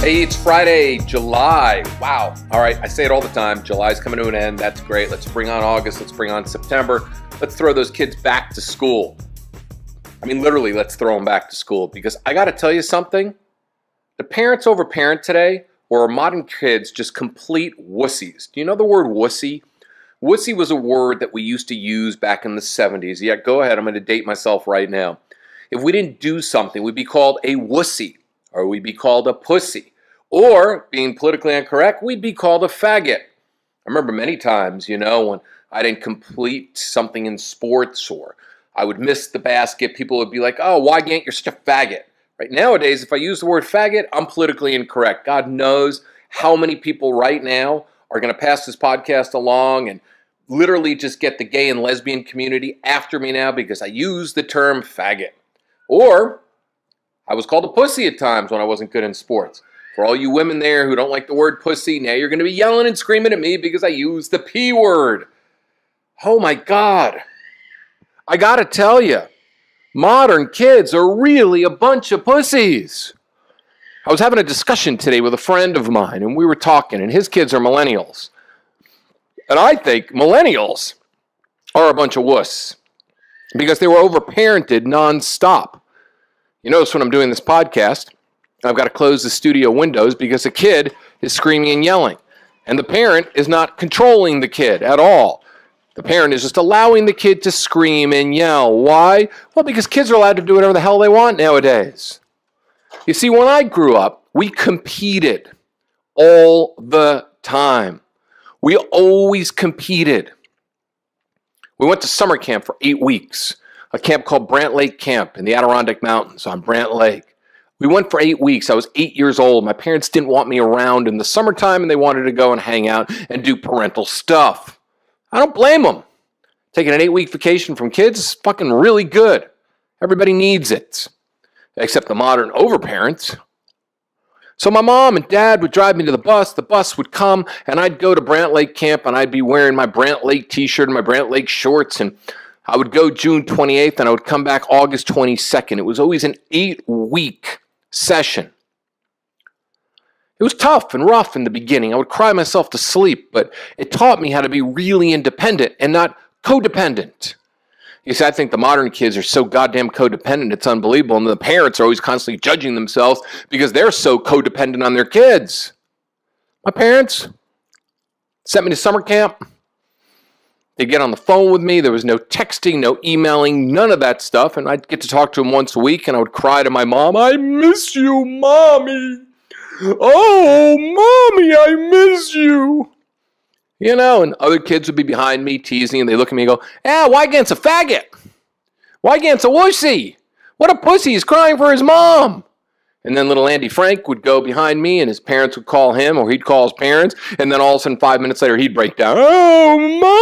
Hey, it's Friday, July. Wow. All right, I say it all the time. July's coming to an end. That's great. Let's bring on August. Let's bring on September. Let's throw those kids back to school. I mean, literally, let's throw them back to school because I got to tell you something. The parents over parent today or modern kids just complete wussies. Do you know the word wussy? Wussy was a word that we used to use back in the 70s. Yeah, go ahead. I'm going to date myself right now. If we didn't do something, we'd be called a wussy. Or we'd be called a pussy. Or, being politically incorrect, we'd be called a faggot. I remember many times, when I didn't complete something in sports or I would miss the basket, people would be like, oh, Wygant, you're such a faggot. Right nowadays, if I use the word faggot, I'm politically incorrect. God knows how many people right now are going to pass this podcast along and literally just get the gay and lesbian community after me now because I use the term faggot. Or I was called a pussy at times when I wasn't good in sports. For all you women there who don't like the word pussy, now you're going to be yelling and screaming at me because I used the P word. Oh my God. I got to tell you, modern kids are really a bunch of pussies. I was having a discussion today with a friend of mine, and we were talking, and his kids are millennials. And I think millennials are a bunch of wuss because they were overparented nonstop. You notice when I'm doing this podcast, I've got to close the studio windows because the kid is screaming and yelling. And the parent is not controlling the kid at all. The parent is just allowing the kid to scream and yell. Why? Well, because kids are allowed to do whatever the hell they want nowadays. You see, when I grew up, we competed all the time. We always competed. We went to summer camp for 8 weeks. A camp called Brant Lake Camp in the Adirondack Mountains on Brant Lake. We went for 8 weeks. I was 8 years old. My parents didn't want me around in the summertime, and they wanted to go and hang out and do parental stuff. I don't blame them. Taking an 8-week vacation from kids is fucking really good. Everybody needs it, except the modern overparents. So my mom and dad would drive me to the bus would come, and I'd go to Brant Lake Camp, and I'd be wearing my Brant Lake t-shirt and my Brant Lake shorts, and I would go June 28th and I would come back August 22nd. It was always an 8-week session. It was tough and rough in the beginning. I would cry myself to sleep, but it taught me how to be really independent and not codependent. You see, I think the modern kids are so goddamn codependent, it's unbelievable. And the parents are always constantly judging themselves because they're so codependent on their kids. My parents sent me to summer camp. They'd get on the phone with me. There was no texting, no emailing, none of that stuff. And I'd get to talk to them once a week, and I would cry to my mom, I miss you, Mommy. Oh, Mommy, I miss you. And other kids would be behind me teasing, and they look at me and go, Wygant's a faggot. Wygant's a wussy. What a pussy. He's crying for his mom. And then little Andy Frank would go behind me, and his parents would call him, or he'd call his parents, and then all of a sudden, 5 minutes later, he'd break down. Oh, Mommy!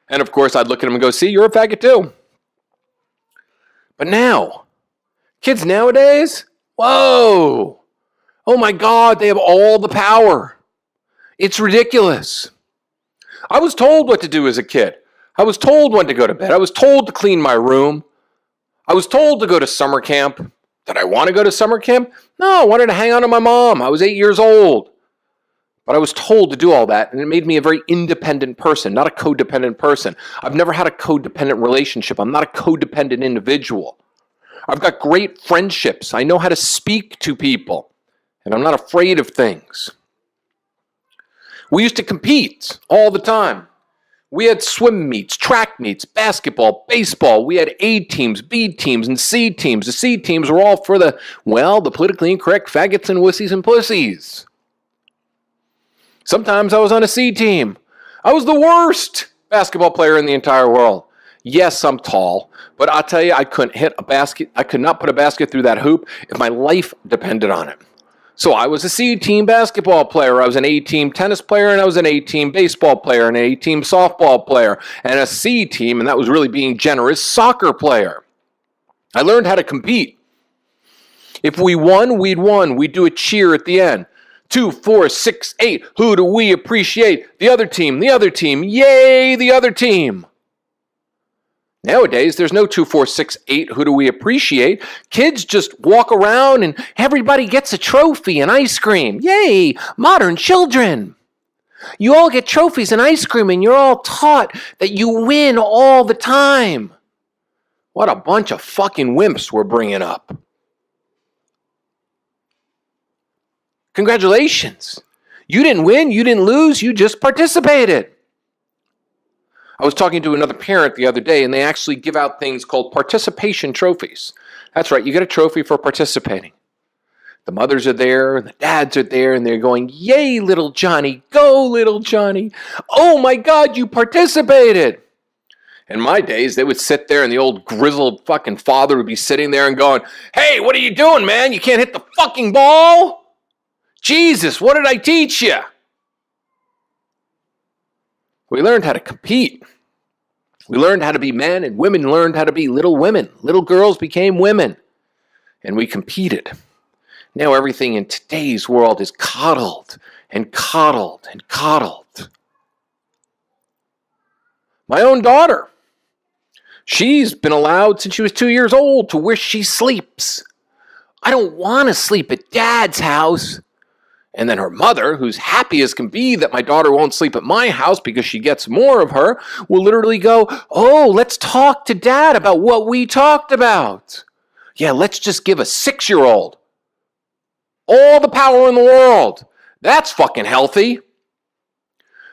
And of course, I'd look at him and go, see, you're a faggot too. But now, kids nowadays, whoa! Oh my God, they have all the power. It's ridiculous. I was told what to do as a kid. I was told when to go to bed. I was told to clean my room. I was told to go to summer camp. Did I want to go to summer camp? No, I wanted to hang out with my mom. I was 8 years old. But I was told to do all that, and it made me a very independent person, not a codependent person. I've never had a codependent relationship. I'm not a codependent individual. I've got great friendships. I know how to speak to people, and I'm not afraid of things. We used to compete all the time. We had swim meets, track meets, basketball, baseball. We had A teams, B teams, and C teams. The C teams were all for the politically incorrect faggots and wussies and pussies. Sometimes I was on a C team. I was the worst basketball player in the entire world. Yes, I'm tall, but I'll tell you, I couldn't hit a basket. I could not put a basket through that hoop if my life depended on it. So I was a C-team basketball player, I was an A-team tennis player, and I was an A-team baseball player, and an A-team softball player, and a C-team, and that was really being generous, soccer player. I learned how to compete. If we won, we'd won. We'd do a cheer at the end. 2, 4, 6, 8. Who do we appreciate? The other team, yay, the other team. Nowadays, there's no 2, 4, 6, 8, who do we appreciate? Kids just walk around and everybody gets a trophy and ice cream. Yay, modern children. You all get trophies and ice cream and you're all taught that you win all the time. What a bunch of fucking wimps we're bringing up. Congratulations. You didn't win, you didn't lose, you just participated. I was talking to another parent the other day, and they actually give out things called participation trophies. That's right, you get a trophy for participating. The mothers are there, and the dads are there, and they're going, yay, little Johnny, go, little Johnny. Oh my God, you participated. In my days, they would sit there, and the old grizzled fucking father would be sitting there and going, hey, what are you doing, man? You can't hit the fucking ball? Jesus, what did I teach you? We learned how to compete. We learned how to be men, and women learned how to be little women. Little girls became women, and we competed. Now everything in today's world is coddled and coddled and coddled. My own daughter, she's been allowed since she was 2 years old to wish she sleeps. I don't want to sleep at Dad's house. And then her mother, who's happy as can be that my daughter won't sleep at my house because she gets more of her, will literally go, oh, let's talk to Dad about what we talked about. Yeah, let's just give a 6-year-old all the power in the world. That's fucking healthy.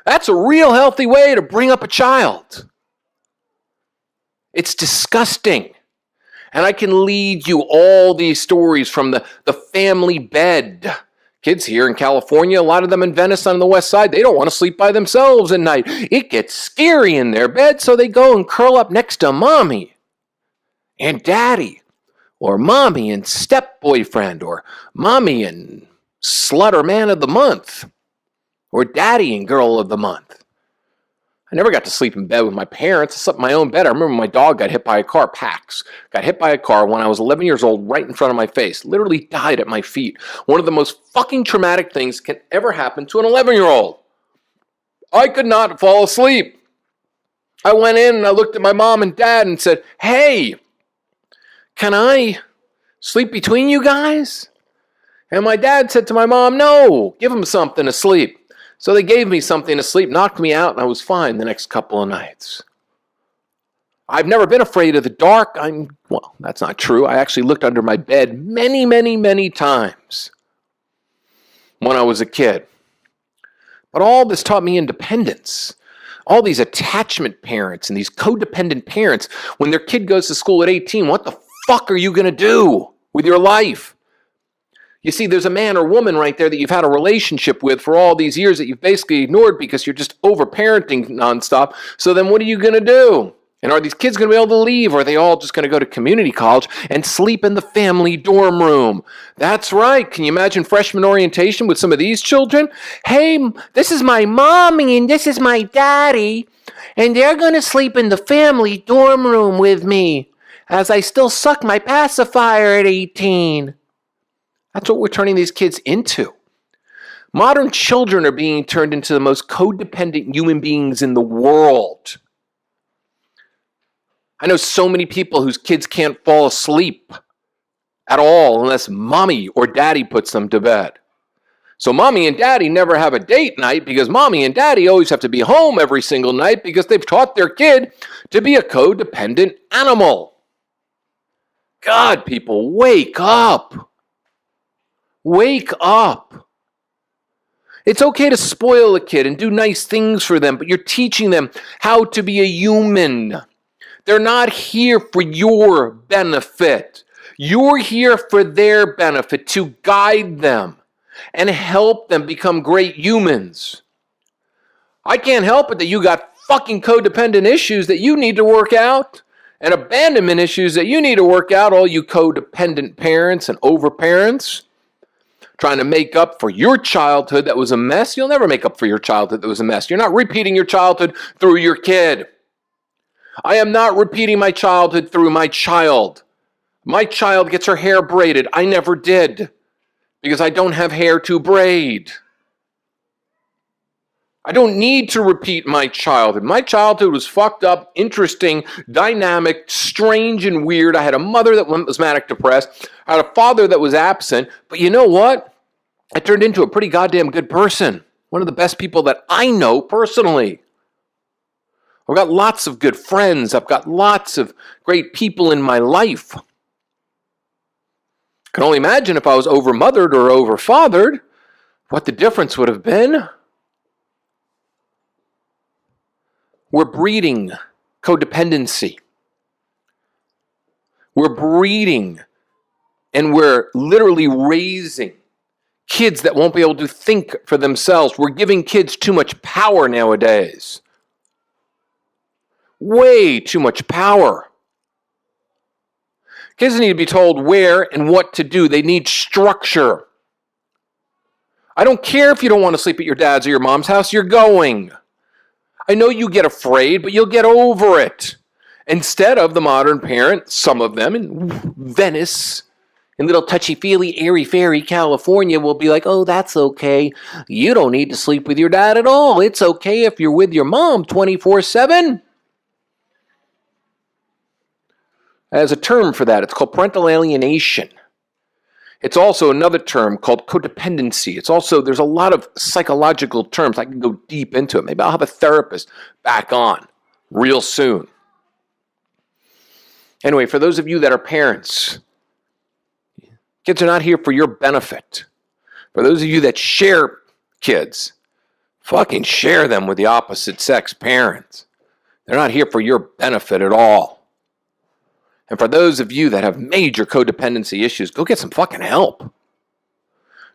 That's a real healthy way to bring up a child. It's disgusting. And I can lead you all these stories from the family bed. Kids here in California, a lot of them in Venice on the west side, they don't want to sleep by themselves at night. It gets scary in their bed, so they go and curl up next to mommy and daddy, or mommy and step-boyfriend, or mommy and slut or man of the month, or daddy and girl of the month. I never got to sleep in bed with my parents. I slept in my own bed. I remember my dog got hit by a car, Pax. Got hit by a car when I was 11 years old, right in front of my face. Literally died at my feet. One of the most fucking traumatic things can ever happen to an 11-year-old. I could not fall asleep. I went in and I looked at my mom and dad and said, hey, can I sleep between you guys? And my dad said to my mom, no, give him something to sleep. So they gave me something to sleep, knocked me out, and I was fine the next couple of nights. I've never been afraid of the dark. Well, that's not true. I actually looked under my bed many, many, many times when I was a kid. But all this taught me independence. All these attachment parents and these codependent parents, when their kid goes to school at 18, what the fuck are you going to do with your life? You see, there's a man or woman right there that you've had a relationship with for all these years that you've basically ignored because you're just over-parenting nonstop. So then what are you going to do? And are these kids going to be able to leave? Or are they all just going to go to community college and sleep in the family dorm room? That's right. Can you imagine freshman orientation with some of these children? Hey, this is my mommy and this is my daddy. And they're going to sleep in the family dorm room with me as I still suck my pacifier at 18. That's what we're turning these kids into. Modern children are being turned into the most codependent human beings in the world. I know so many people whose kids can't fall asleep at all unless mommy or daddy puts them to bed. So mommy and daddy never have a date night because mommy and daddy always have to be home every single night because they've taught their kid to be a codependent animal. God, people, wake up. Wake up. It's okay to spoil a kid and do nice things for them, but you're teaching them how to be a human. They're not here for your benefit. You're here for their benefit, to guide them and help them become great humans. I can't help it that you got fucking codependent issues that you need to work out and abandonment issues that you need to work out, all you codependent parents and overparents. Trying to make up for your childhood that was a mess. You'll never make up for your childhood that was a mess. You're not repeating your childhood through your kid. I am not repeating my childhood through my child. My child gets her hair braided. I never did because I don't have hair to braid. I don't need to repeat my childhood. My childhood was fucked up, interesting, dynamic, strange, and weird. I had a mother that was manic depressed. I had a father that was absent. But you know what? I turned into a pretty goddamn good person. One of the best people that I know personally. I've got lots of good friends. I've got lots of great people in my life. I can only imagine if I was overmothered or overfathered, what the difference would have been. We're breeding codependency. We're breeding and we're literally raising kids that won't be able to think for themselves. We're giving kids too much power nowadays. Way too much power. Kids need to be told where and what to do. They need structure. I don't care if you don't want to sleep at your dad's or your mom's house, you're going. I know you get afraid, but you'll get over it. Instead of the modern parent, some of them in Venice, in little touchy-feely, airy-fairy California will be like, oh, that's okay. You don't need to sleep with your dad at all. It's okay if you're with your mom 24/7. There's a term for that. It's called parental alienation. It's also another term called codependency. There's a lot of psychological terms. I can go deep into it. Maybe I'll have a therapist back on real soon. Anyway, for those of you that are parents, kids are not here for your benefit. For those of you that share kids, fucking share them with the opposite sex parents. They're not here for your benefit at all. And for those of you that have major codependency issues, go get some fucking help.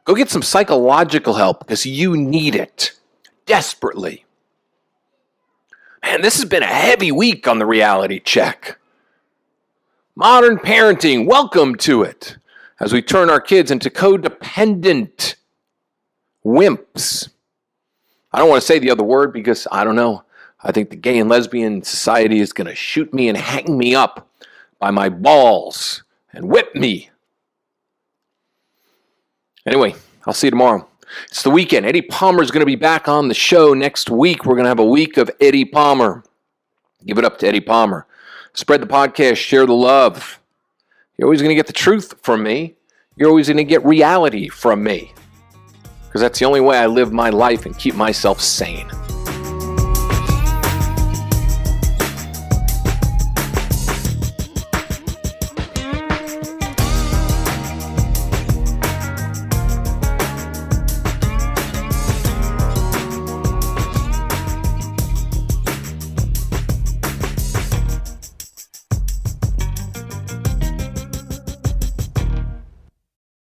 Go get some psychological help because you need it desperately. Man, this has been a heavy week on the reality check. Modern parenting, welcome to it. As we turn our kids into codependent wimps. I don't want to say the other word because I don't know. I think the gay and lesbian society is going to shoot me and hang me up by my balls and whip me. Anyway, I'll see you tomorrow. It's the weekend. Eddie Palmer is going to be back on the show next week. We're going to have a week of Eddie Palmer. Give it up to Eddie Palmer. Spread the podcast. Share the love. You're always going to get the truth from me. You're always going to get reality from me. Because that's the only way I live my life and keep myself sane.